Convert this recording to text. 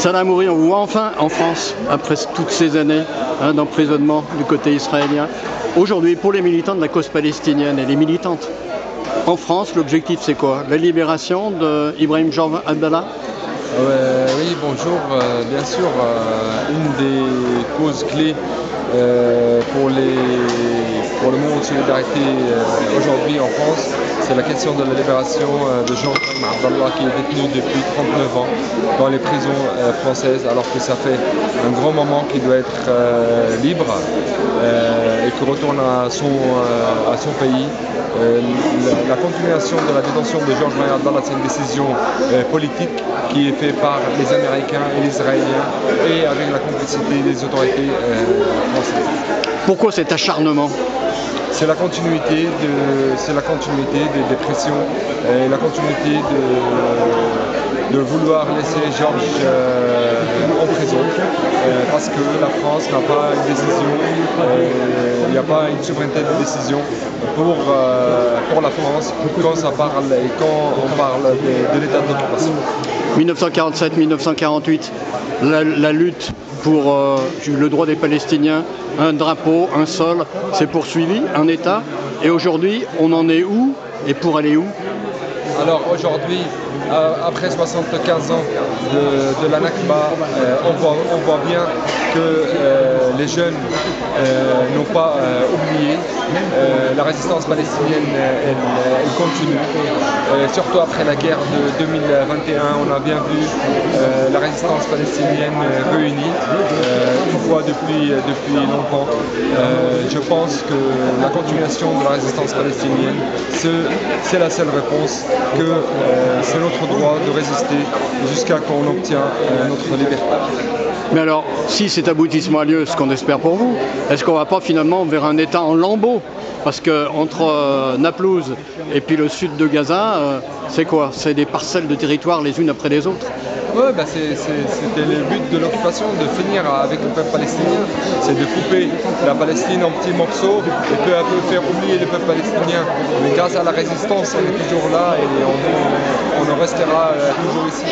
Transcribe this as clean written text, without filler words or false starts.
Salah Hamouri, on vous voit enfin en France, après toutes ces années d'emprisonnement du côté israélien. Aujourd'hui, pour les militants de la cause palestinienne et les militantes en France, l'objectif c'est quoi? La libération d'Ibrahim Jordan Abdallah? Oui, bonjour. Bien sûr, une des causes clés pour le mouvement de solidarité aujourd'hui en France, c'est la question de la libération de Jordan Abdallah, qui est détenu depuis 39 ans dans les prisons françaises, alors que ça fait un grand moment qu'il doit être libre et qu'il retourne à son pays. La continuation de la détention de Georges Abdallah, c'est une décision politique qui est faite par les Américains et les Israéliens et avec la complicité des autorités françaises. Pourquoi cet acharnement? C'est la continuité des pressions et la continuité de vouloir laisser Georges en prison parce que la France n'a pas une décision, il n'y a pas une souveraineté de décision pour la France quand on parle de l'état d'occupation. 1947-1948, la lutte pour le droit des Palestiniens, un drapeau, un sol, c'est poursuivi, un État. Et aujourd'hui, on en est où et pour aller où? Alors aujourd'hui, après 75 ans de la Nakba, on voit bien que les jeunes n'ont pas oublié. La résistance palestinienne, elle continue. Surtout après la guerre de 2021, on a bien vu la résistance palestinienne réunie, une fois depuis longtemps. Je pense que la continuation de la résistance palestinienne, c'est la seule réponse, que c'est notre droit de résister jusqu'à qu'on obtient notre liberté. Mais alors, si cet aboutissement a lieu, ce qu'on espère pour vous, est-ce qu'on ne va pas finalement vers un État en lambeaux? Parce qu'entre Naplouse et puis le sud de Gaza, c'est quoi? C'est des parcelles de territoire les unes après les autres? Oui, c'était le but de l'occupation, de finir avec le peuple palestinien, c'est de couper la Palestine en petits morceaux et peu à peu faire oublier le peuple palestinien. Mais grâce à la résistance, on est toujours là et on en restera toujours ici.